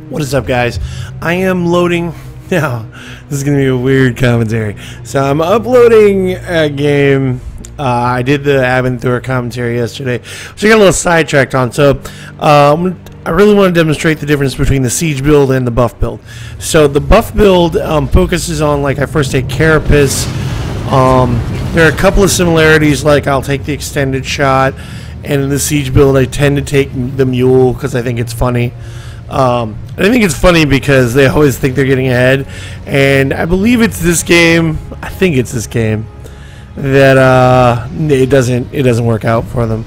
What is up, guys? I am loading now. This is gonna be a weird commentary. So I'm uploading a game. I did the Abathur commentary yesterday, which I got a little sidetracked on. So I really want to demonstrate the difference between the siege build and the buff build. So the buff build focuses on, like, I first take Carapace. There are a couple of similarities, like I'll take the extended shot, and in the siege build I tend to take the mule because I think it's funny. I think it's funny because they always think they're getting ahead, and I believe it's this game. I think it's this game that it doesn't work out for them.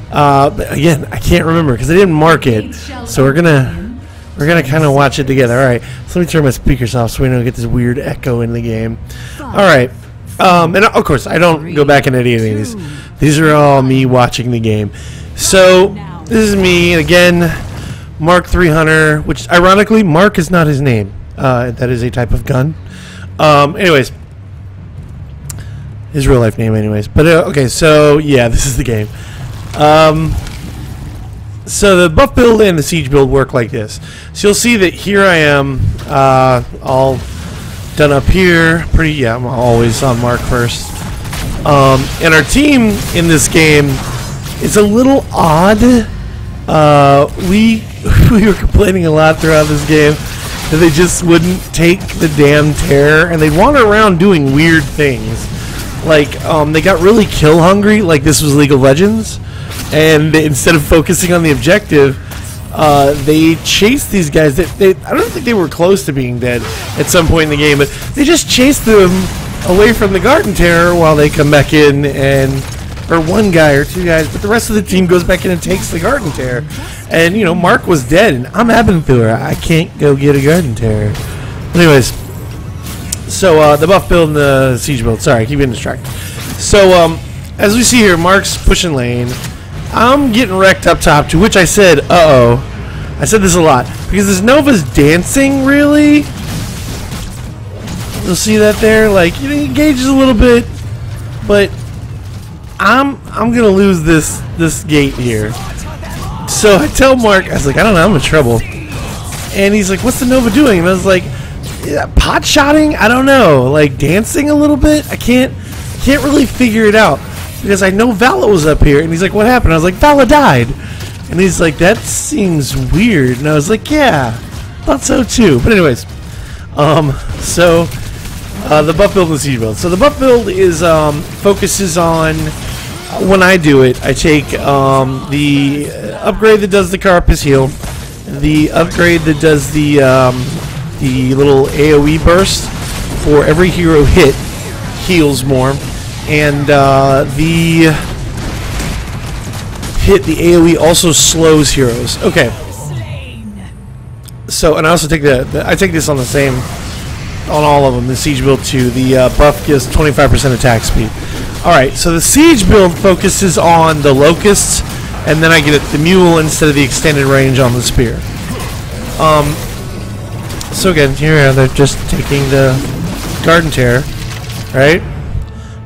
But again, I can't remember because I didn't mark it, so we're gonna kind of watch it together. All right, so let me turn my speakers off so we don't get this weird echo in the game. All right, and of course I don't go back and edit any of these. These are all me watching the game. So this is me again. Mark 300, which ironically, Mark is not his name. That is a type of gun. Anyways, his real life name, anyways. But okay, so yeah, this is the game. So the buff build and the siege build work like this. So you'll see that here I am, all done up here. I'm always on Mark first. And our team in this game is a little odd. We were complaining a lot throughout this game that they just wouldn't take the damn terror, and they'd wander around doing weird things. Like, they got really kill hungry, like this was League of Legends, and instead of focusing on the objective, they chased these guys. I don't think they were close to being dead at some point in the game, but they just chased them away from the garden terror while they come back in or one guy or two guys, but the rest of the team goes back in and takes the garden terror. And, you know, Mark was dead, and I'm Abathur. I can't go get a garden terror. Anyways, so the buff build and the siege build. Sorry, I keep getting distracted. So, as we see here, Mark's pushing lane. I'm getting wrecked up top, to which I said, uh-oh. I said this a lot. Because this Nova's dancing, really? You'll see that there? Like, you know, he engages a little bit, but I'm gonna lose this gate here. So I tell Mark, I was like, I don't know, I'm in trouble. And he's like, what's the Nova doing? And I was like, pot shotting? I don't know, like dancing a little bit. I can't really figure it out because I know Vala was up here. And he's like, what happened? I was like, Vala died. And he's like, that seems weird. And I was like, yeah, thought so too. But anyways, so the buff build and the siege build. So the buff build is focuses on, when I do it, I take the upgrade that does the Carapace heal, the upgrade that does the little AoE burst for every hero hit heals more, and the AoE also slows heroes. Okay. So, and I also take I take this on the same, on all of them, the siege build too. The buff gives 25% attack speed. Alright, so the siege build focuses on the locusts, and then I get the mule instead of the extended range on the spear. So again, here they're just taking the garden terror, right?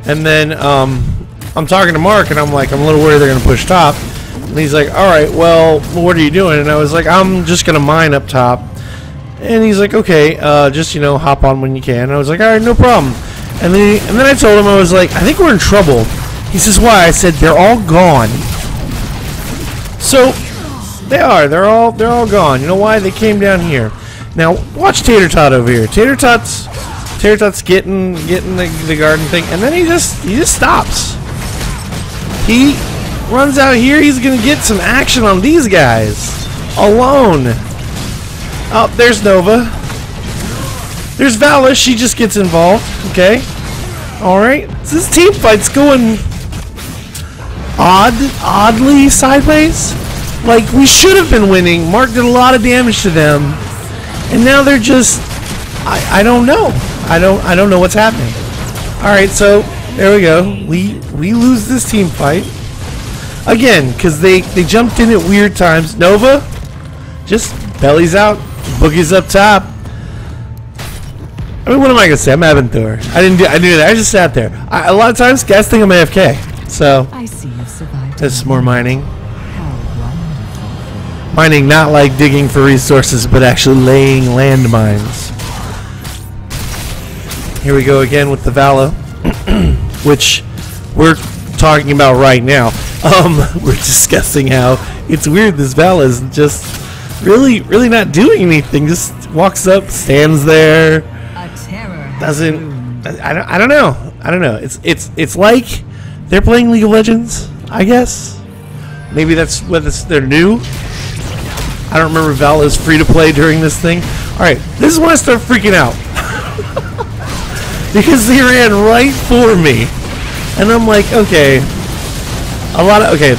And then I'm talking to Mark, and I'm like, I'm a little worried they're going to push top. And he's like, alright, well, what are you doing? And I was like, I'm just going to mine up top. And he's like, okay, just, you know, hop on when you can. And I was like, alright, no problem. And then I told him, I was like, I think we're in trouble. He says, why? I said, they're all gone. So they are. They're all gone. You know why? They came down here. Now watch Tater Tot over here. Tater Tot's getting the garden thing, and then he just stops. He runs out here. He's gonna get some action on these guys alone. Oh, there's Nova. There's Vala. She just gets involved. Okay. Alright. So this team fight's going oddly sideways. Like, we should have been winning. Mark did a lot of damage to them. And now they're just, I don't know. I don't know what's happening. Alright, so there we go. We lose this team fight. Again, because they jumped in at weird times. Nova just bellies out, boogies up top. I mean, what am I gonna say? I'm Abathur. I didn't do that. I just sat there. A lot of times, guys think I'm AFK. So I see you've survived. that's more mining. Mining, not like digging for resources, but actually laying landmines. Here we go again with the Vala, which we're talking about right now. We're discussing how it's weird this Vala is just really not doing anything. Just walks up, stands there, doesn't. I don't know. It's like they're playing League of Legends, I guess. Maybe that's what they're new. I don't remember Vala is free to play during this thing. All right, this is when I start freaking out because they ran right for me, and I'm like, okay.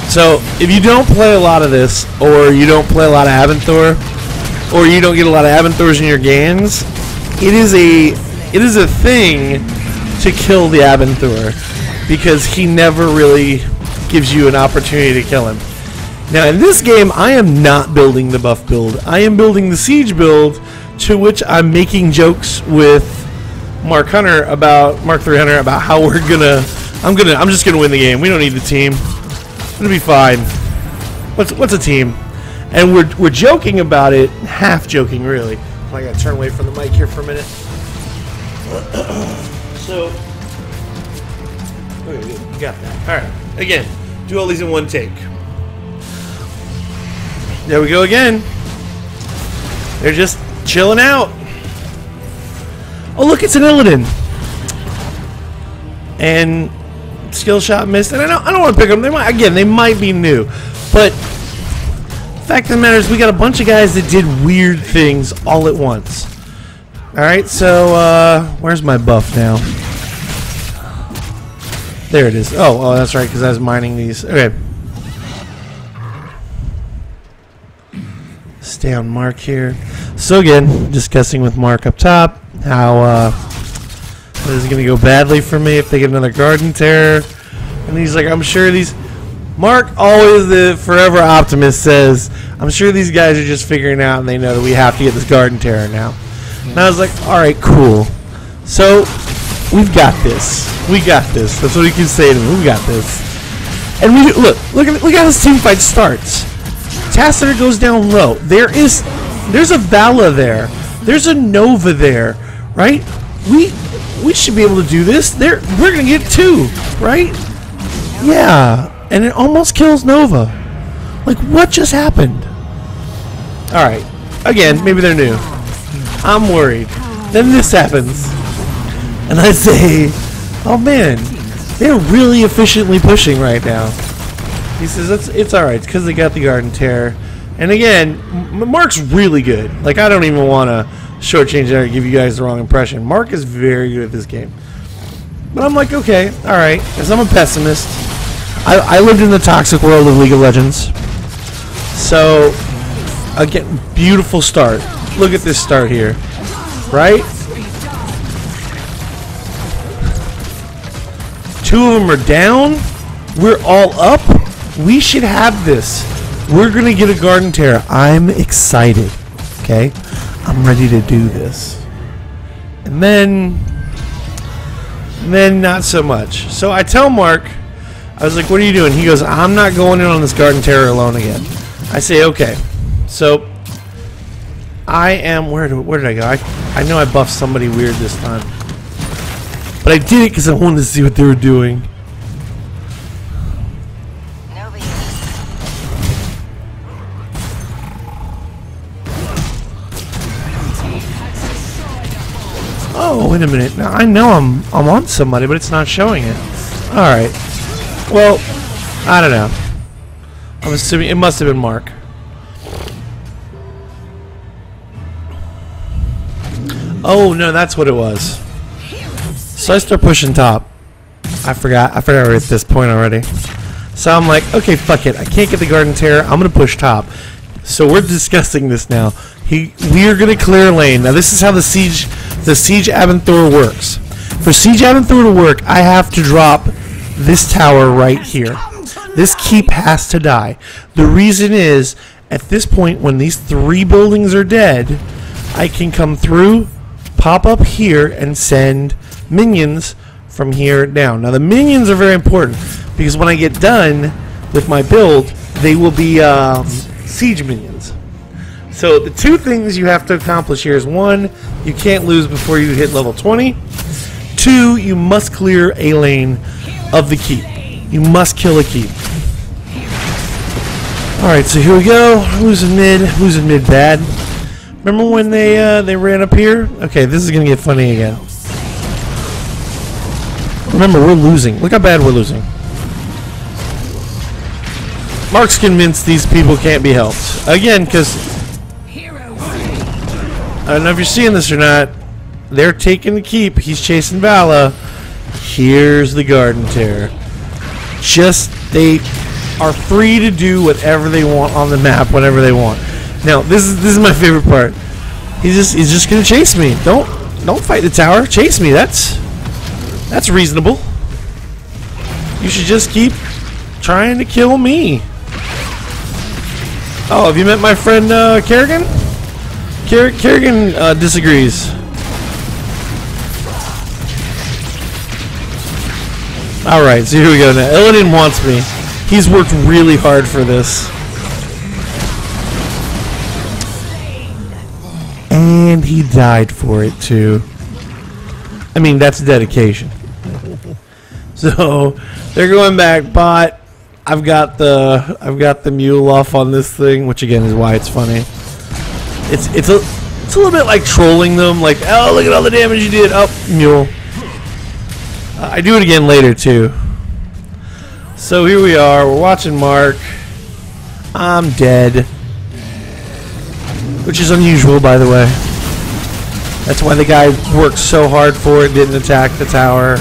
So if you don't play a lot of this, or you don't play a lot of Abathur, or you don't get a lot of Abathurs in your games, it is a thing to kill the Abathur because he never really gives you an opportunity to kill him. Now in this game, I am not building the buff build. I am building the siege build, to which I'm making jokes with Mark 3 Hunter about how I'm just gonna win the game. We don't need the team. It'll be fine. What's a team? And we're joking about it, half joking really. I gotta turn away from the mic here for a minute. So, okay, you got that. All right. Again, do all these in one take. There we go again. They're just chilling out. Oh look, it's an Illidan. And skill shot missed, and I don't want to pick them. They might be new, but the fact of the matter is we got a bunch of guys that did weird things all at once. All right, so where's my buff now? There it is. Oh, that's right, because I was mining these. Okay, stay on Mark here. So again, discussing with Mark up top how this is going to go badly for me if they get another Garden Terror. And he's like, I'm sure these... Mark, always the forever optimist, says, I'm sure these guys are just figuring out and they know that we have to get this Garden Terror now. And I was like, alright, cool. So, we've got this. We got this. That's what he can say to me. We got this. And we look how this team fight starts. Tassiter goes down low. There's a Vala there. There's a Nova there. Right? We should be able to do this. We're gonna get two, right? Yeah, and it almost kills Nova. Like, what just happened? All right, again, maybe they're new. I'm worried. Then this happens, and I say, "Oh man, they're really efficiently pushing right now." He says, "It's all right, because they got the Garden Terror." And again, Mark's really good. Like, I don't even want to shortchange that or give you guys the wrong impression. Mark is very good at this game. But I'm like, okay, alright, because I'm a pessimist. I lived in the toxic world of League of Legends. So, again, beautiful start. Look at this start here. Right? Two of them are down. We're all up. We should have this. We're going to get a Garden Terror. I'm excited. Okay? I'm ready to do this. And then not so much. So I tell Mark, I was like, what are you doing? He goes, I'm not going in on this Garden Terror alone again. I say, okay. So I am, where did I go? I know I buffed somebody weird this time. But I did it because I wanted to see what they were doing. Oh, wait a minute. Now, I know I'm on somebody, but it's not showing it. Alright. Well, I don't know. I'm assuming it must have been Mark. Oh, no, that's what it was. So I start pushing top. I forgot we're at this point already. So I'm like, okay, fuck it. I can't get the Garden Terror. I'm going to push top. So we're discussing this now. We are going to clear a lane. Now this is how the Siege Abathur works. For Siege Abathur to work, I have to drop this tower right here. This keep has to die. The reason is, at this point, when these 3 buildings are dead, I can come through, pop up here, and send minions from here down. Now the minions are very important, because when I get done with my build, they will be siege minions. So the two things you have to accomplish here is, one, you can't lose before you hit level 20. Two, you must clear a lane of the keep. You must kill a keep. Alright, so here we go. Who's in mid? Who's in mid bad? Remember when they ran up here? Okay, this is gonna get funny again. Remember, we're losing. Look how bad we're losing. Mark's convinced these people can't be helped. Again, because I don't know if you're seeing this or not. They're taking the keep. He's chasing Vala. Here's the Garden Terror. They are free to do whatever they want on the map whenever they want. Now, this is my favorite part. He's just gonna chase me. Don't fight the tower. Chase me. That's reasonable. You should just keep trying to kill me. Oh, have you met my friend Kerrigan? Kerrigan disagrees. Alright, so here we go now. Illidan wants me. He's worked really hard for this. And he died for it too. I mean, that's dedication. So they're going back, but I've got the mule off on this thing, which again is why it's funny. It's a little bit like trolling them, like, oh, look at all the damage you did. Oh, mule. I do it again later too. So here we are. We're watching Mark. I'm dead, which is unusual, by the way. That's why the guy worked so hard for it. Didn't attack the tower.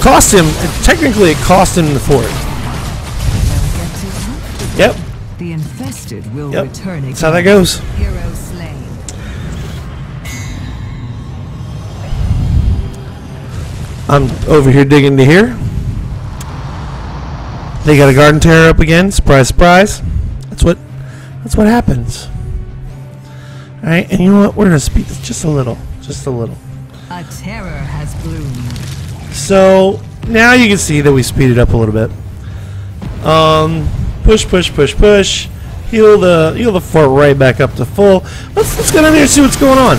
Cost him. Technically, it cost him the fort. Yep. The infested will return again. That's how that goes. Hero slain. I'm over here digging to here. They got a Garden Terror up again. Surprise, surprise. That's what happens. All right, and you know what? We're gonna speed this just a little, just a little. A terror has bloomed. So now you can see that we speeded up a little bit. Push, push, push, push. Heal the fort right back up to full. Let's go down there and see what's going on.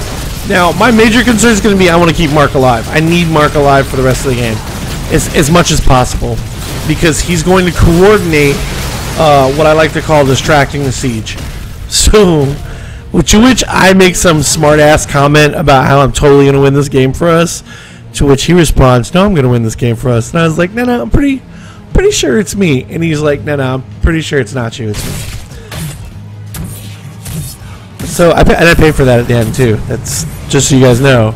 Now, my major concern is going to be I want to keep Mark alive. I need Mark alive for the rest of the game, as much as possible, because he's going to coordinate what I like to call distracting the siege. So, to which I make some smart-ass comment about how I'm totally going to win this game for us, to which he responds, no, I'm going to win this game for us. And I was like, no, I'm pretty sure it's me. And he's like, no, I'm pretty sure it's not you, it's me. So, I paid for that at the end, too. That's just so you guys know.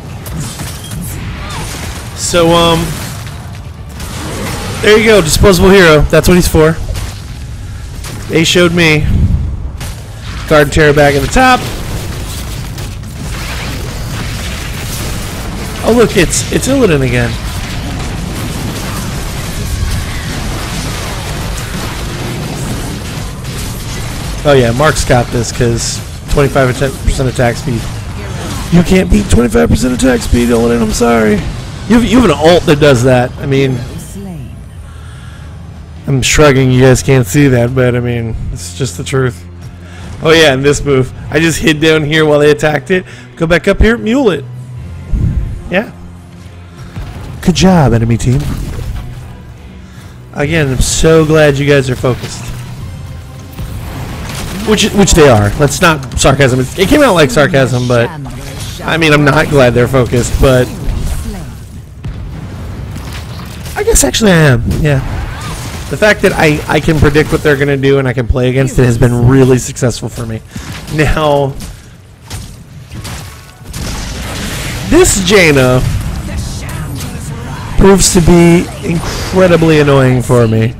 So, there you go, disposable hero. That's what he's for. They showed me. Garden Terror back at the top. Oh, look, it's Illidan again. Oh, yeah, Mark's got this because 25% attack speed. You can't beat 25% attack speed, Illidan. I'm sorry. You have an ult that does that. I mean, I'm shrugging. You guys can't see that, but I mean, it's just the truth. Oh yeah, and this move. I just hid down here while they attacked it. Go back up here, mule it. Yeah. Good job, enemy team. Again, I'm so glad you guys are focused. Which they are. That's not sarcasm. It came out like sarcasm, but I mean, I'm not glad they're focused, but I guess actually I am. Yeah. The fact that I can predict what they're going to do and I can play against it has been really successful for me. Now, this Jaina proves to be incredibly annoying for me.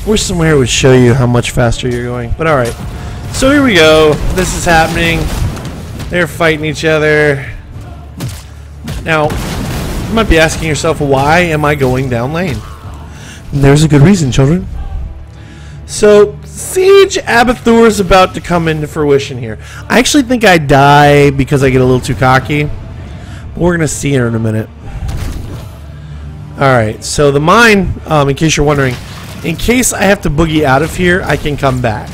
Wish somewhere would show you how much faster you're going, but alright. So here we go. This is happening. They're fighting each other. Now, you might be asking yourself, why am I going down lane? And there's a good reason, children. So, Siege Abathur is about to come into fruition here. I actually think I die because I get a little too cocky. But we're going to see here in a minute. Alright, so the mine, in case you're wondering, in case I have to boogie out of here, I can come back.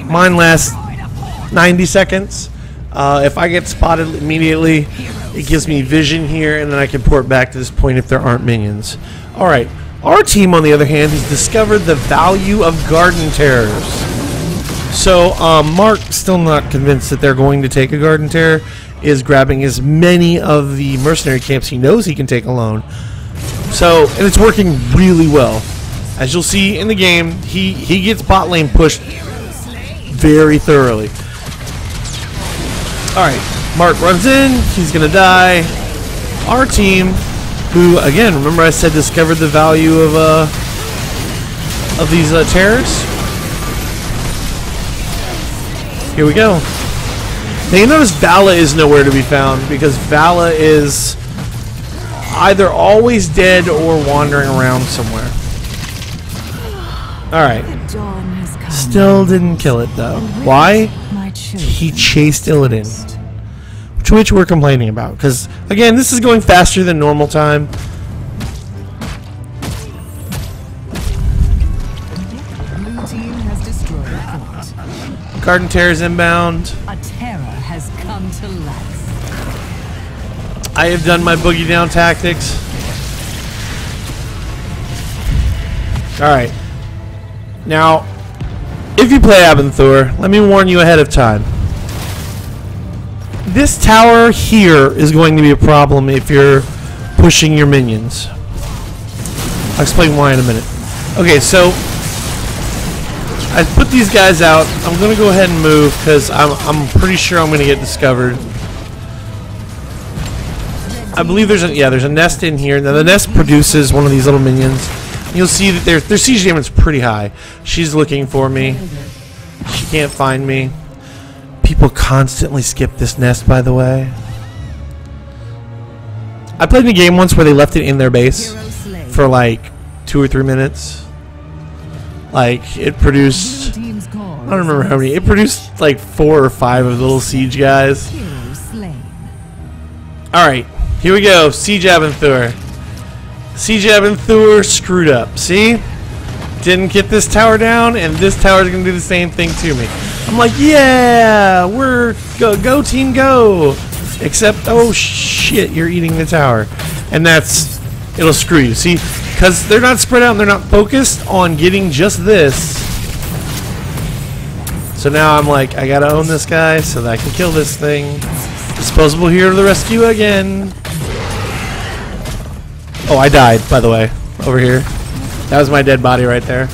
Mine lasts 90 seconds. If I get spotted immediately, it gives me vision here, and then I can port back to this point if there aren't minions. Alright, our team, on the other hand, has discovered the value of garden terrors. So, Mark, still not convinced that they're going to take a garden terror, is grabbing as many of the mercenary camps he knows he can take alone. So, and it's working really well. As you'll see in the game, he gets bot lane pushed very thoroughly. Alright, Mark runs in, he's gonna die. Our team, who, again, remember I said discovered the value of these terrors? Here we go. Now you notice Vala is nowhere to be found because Vala is either always dead or wandering around somewhere. Alright. Still didn't kill it though. Why? He chased Illidan. Which we're complaining about. Because, again, this is going faster than normal time. Blue team has destroyed a fort. Garden Terror's inbound. A terror has come to life. I have done my boogie down tactics. Alright. Now, if you play Abathur, let me warn you ahead of time. This tower here is going to be a problem if you're pushing your minions. I'll explain why in a minute. Okay, so I put these guys out. I'm going to go ahead and move because I'm pretty sure I'm going to get discovered. I believe there's a nest in here. Now the nest produces one of these little minions. You'll see that their siege damage is pretty high. She's looking for me. She can't find me. People constantly skip this nest, by the way. I played in a game once where they left it in their base for like 2 or 3 minutes. Like, it produced, I don't remember how many. It produced like 4 or 5 of the little siege guys. Alright, here we go. Siege Abathur. Siege Abathur screwed up. See? Didn't get this tower down, and this tower is going to do the same thing to me. I'm like, yeah, we're go team go. Except, oh shit, you're eating the tower. And it'll screw you. See, because they're not spread out and they're not focused on getting just this. So now I'm like, I gotta own this guy so that I can kill this thing. Disposable hero to the rescue again. Oh, I died, by the way, over here. That was my dead body right there.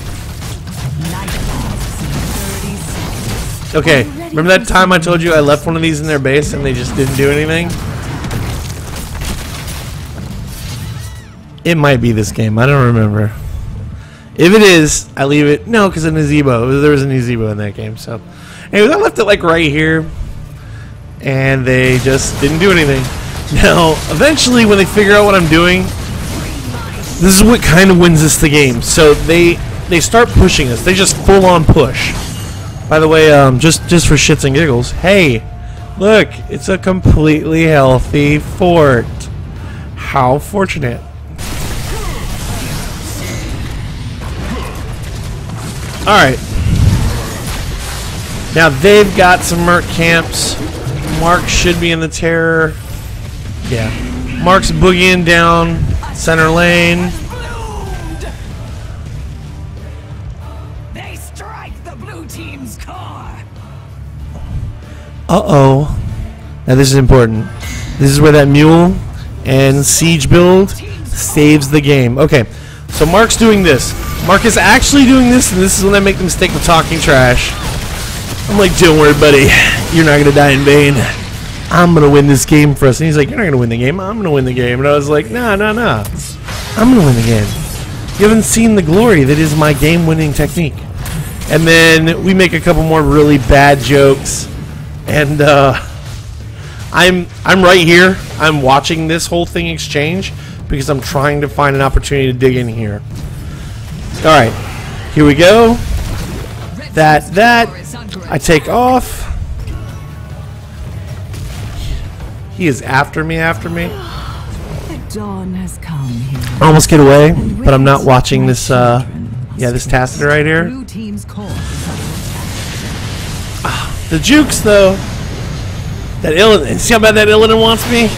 Okay, remember that time I told you I left one of these in their base and they just didn't do anything? It might be this game, I don't remember. If it is, I leave it. No, because there was a Nezebo in that game, so. Anyways, I left it like right here. And they just didn't do anything. Now, eventually when they figure out what I'm doing, this is what kind of wins us the game. So they start pushing us. They just full on push. By the way, just for shits and giggles, hey, look, it's a completely healthy fort. How fortunate. Alright. Now they've got some merc camps. Mark should be in the terror. Yeah. Mark's boogieing down center lane. They strike the blue team's core. Uh-oh. Now this is important. This is where that mule and siege build saves the game. Okay. So Mark's doing this. Mark is actually doing this, and this is when I make the mistake of talking trash. I'm like, don't worry, buddy. You're not going to die in vain. I'm going to win this game for us. And he's like, you're not going to win the game. I'm going to win the game. And I was like, nah. I'm going to win the game. You haven't seen the glory that is my game-winning technique. And then we make a couple more really bad jokes. And I'm right here. I'm watching this whole thing exchange because I'm trying to find an opportunity to dig in here. Alright, here we go. That. I take off. He is after me. The dawn has come here. I almost get away, but I'm not watching this, this Tacit right here. Blue team's core is under attack. The jukes, though. That Illidan. See how bad that Illidan wants me?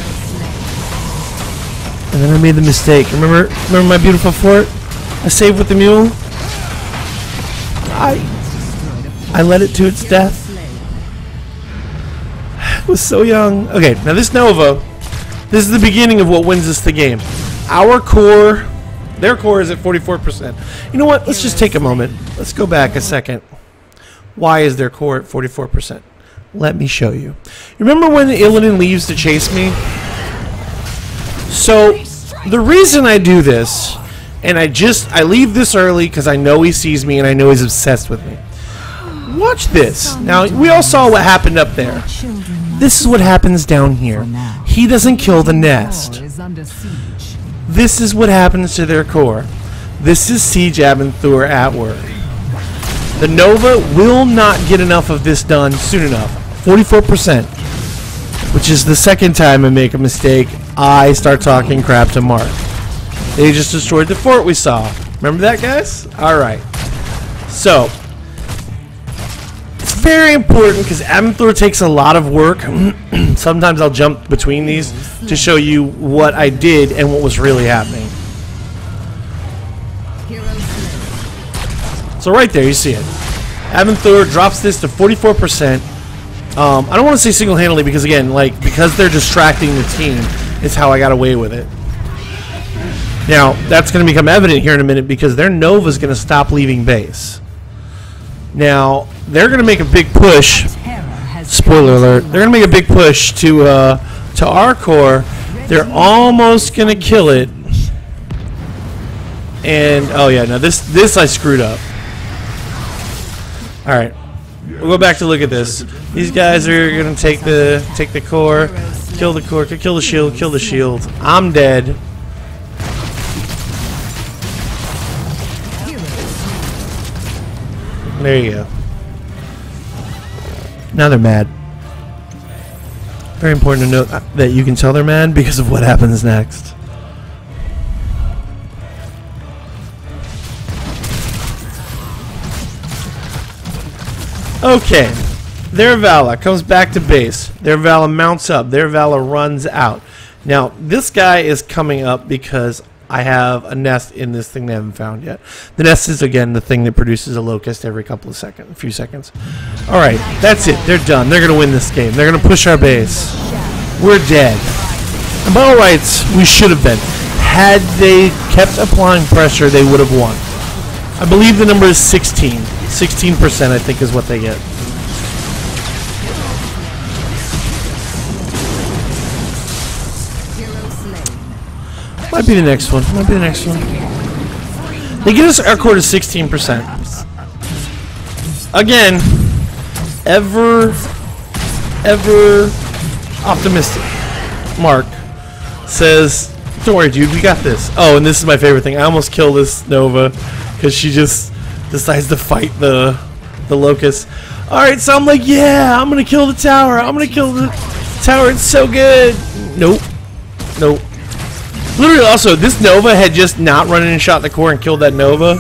And then I made the mistake. Remember my beautiful fort? I saved with the mule. I led it to its death. I was so young. Okay, now this Nova, this is the beginning of what wins us the game. Our core, their core is at 44%. You know what? Let's just take a moment. Let's go back a second. Why is their core at 44%? Let me show you. You remember when Illidan leaves to chase me? So, the reason I do this, and I leave this early because I know he sees me and I know he's obsessed with me. Watch this. Now, we all saw what happened up there. This is what happens down here. He doesn't kill the nest. This is what happens to their core. This is Siege Abathur at work. The Nova will not get enough of this done soon enough. 44%. Which is the second time I make a mistake. I start talking crap to Mark. They just destroyed the fort we saw. Remember that, guys? Alright. So, it's very important because Abathur takes a lot of work. Sometimes I'll jump between these to show you what I did and what was really happening. So right there, you see it. Abathur drops this to 44%. I don't want to say single-handedly because, again, because they're distracting the team is how I got away with it. Now, that's going to become evident here in a minute because their Nova's going to stop leaving base. Now, they're going to make a big push. Spoiler alert. They're going to make a big push to our core. They're almost going to kill it. And, oh yeah, now this I screwed up. Alright. We'll go back to look at this. These guys are going to take the core, kill the core, kill the shield. I'm dead. There you go. Now they're mad. Very important to note that you can tell they're mad because of what happens next. Okay. Their Vala comes back to base. Their Vala mounts up. Their Vala runs out. Now, this guy is coming up because I have a nest in this thing they haven't found yet. The nest is, again, the thing that produces a locust every a few seconds. Alright, that's it. They're done. They're going to win this game. They're going to push our base. We're dead. And by all rights, we should have been. Had they kept applying pressure, they would have won. I believe the number is 16. 16%, I think, is what they get. Might be the next one. They get us our core to 16%. Again, ever optimistic. Mark says, "Don't worry, dude. We got this." Oh, and this is my favorite thing. I almost kill this Nova because she just decides to fight the locust. All right, so I'm like, "Yeah, I'm gonna kill the tower. I'm gonna kill the tower. It's so good." Nope. Literally, also, this Nova had just not run in and shot the core and killed that Nova.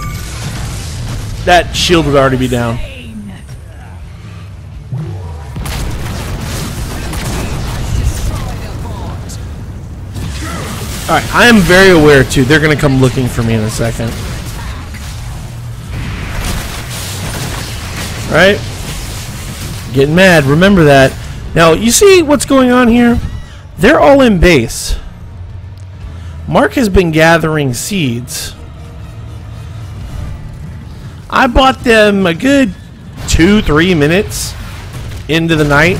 That shield would already be down. Alright, I am very aware, too. They're going to come looking for me in a second. Right? Getting mad. Remember that. Now, you see what's going on here? They're all in base. Mark has been gathering seeds. I bought them a good 2-3 minutes into the night.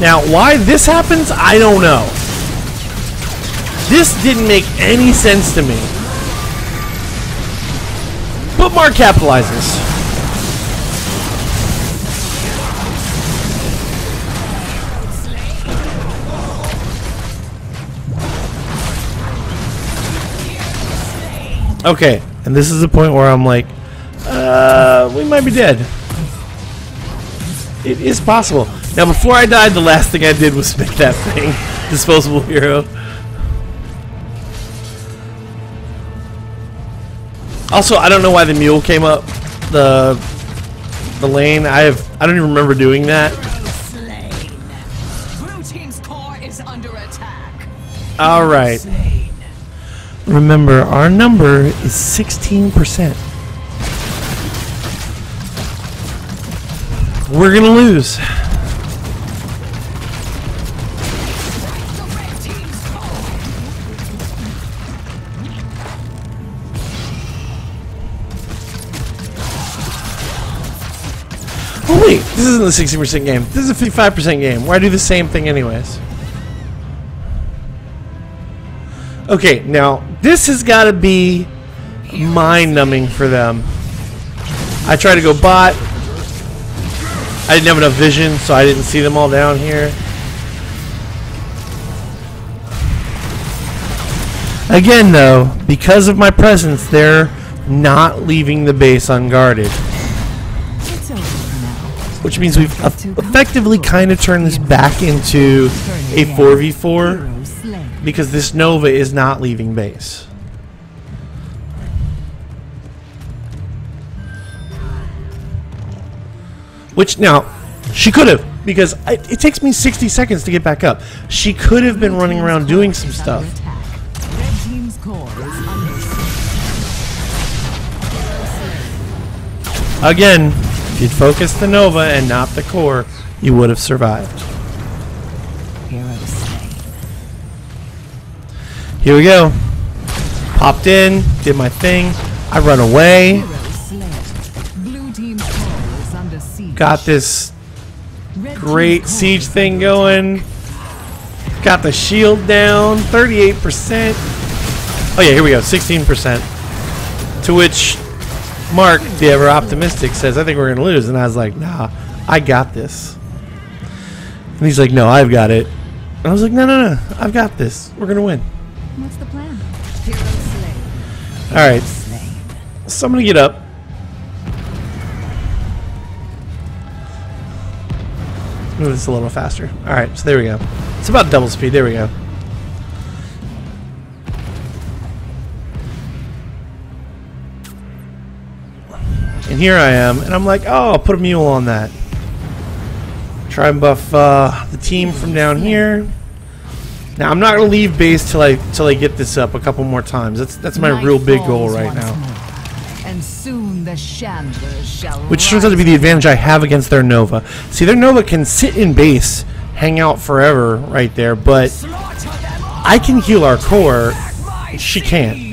Now, why this happens, I don't know. This didn't make any sense to me. But Mark capitalizes. Okay, And this is the point where I'm like, we might be dead. It is possible. Now, before I died, the last thing I did was make that thing. Disposable hero. Also, I don't know why the mule came up the lane. I don't even remember doing that. Blue team's core is under attack. All right. Remember, our number is 16%. We're gonna lose. Oh wait, this isn't the 60% game. This is a 55% game where I do the same thing anyways. Okay, now this has got to be mind-numbing for them. I tried to go bot. I didn't have enough vision, so I didn't see them all down here. Again, though, because of my presence, they're not leaving the base unguarded. Which means we've effectively kind of turned this back into a 4v4 because this Nova is not leaving base. Which now, she could have, because it takes me 60 seconds to get back up. She could have been running around doing some stuff. Again, if you'd focused the Nova and not the core, you would have survived. Here we go. Popped in, did my thing. I run away. Got this great siege thing going. Got the shield down. 38%. Oh yeah, here we go. 16%. To which Mark, the ever optimistic, says, I think we're going to lose. And I was like, nah, I got this. And he's like, no, I've got it. And I was like, no, I've got this. We're going to win. What's the plan? Alright. So I'm going to get up. Move this a little faster. Alright, so there we go. It's about double speed. There we go. And here I am, and I'm like, oh, I'll put a mule on that. Try and buff the team from down here. Now I'm not gonna leave base till I get this up a couple more times. That's my real big goal right now. And soon the Shandlers shall Which turns out to be the advantage I have against their Nova. See, their Nova can sit in base, hang out forever right there, but I can heal our core. She can't.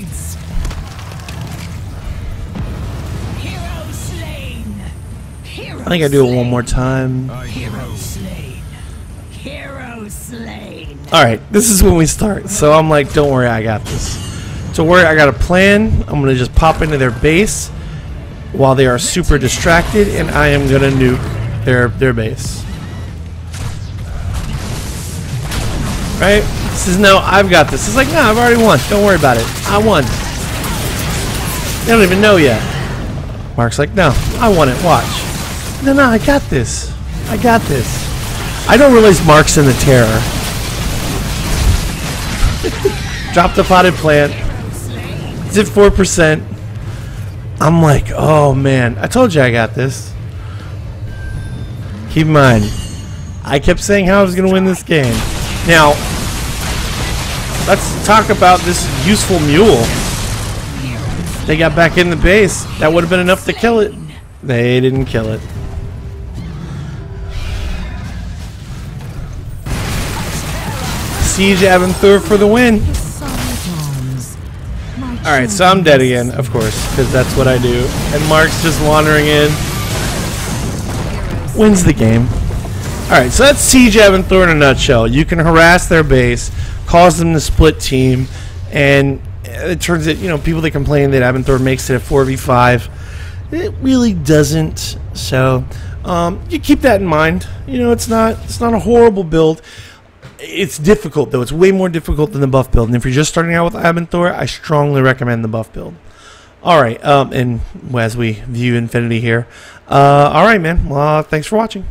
I think I do it one more time. Hero slain. Hero slain. Alright, this is when we start. So I'm like, don't worry, I got this. Don't worry, I got a plan. I'm going to just pop into their base while they are super distracted, and I am going to nuke their base. Right? This is no, I've got this. It's like, no, I've already won. Don't worry about it. I won. They don't even know yet. Mark's like, no, I won it. Watch. No, I got this. I got this. I don't realize Mark's in the terror. Drop the potted plant. It's at 4%. I'm like, oh man. I told you I got this. Keep in mind, I kept saying how I was going to win this game. Now, let's talk about this useful mule. They got back in the base. That would have been enough to kill it. They didn't kill it. Is Abathur for the win. Alright, so I'm dead again, of course, because that's what I do. And Mark's just wandering in. Wins the game. Alright, so that's Is Abathur in a nutshell. You can harass their base, cause them to split team, and it turns out, you know, people that complain that Abathur makes it a 4v5. It really doesn't. So, you keep that in mind. You know, it's not a horrible build. It's difficult, though. It's way more difficult than the buff build. And if you're just starting out with Abathur, I strongly recommend the buff build. All right. And as we view infinity here. All right, man. Well, thanks for watching.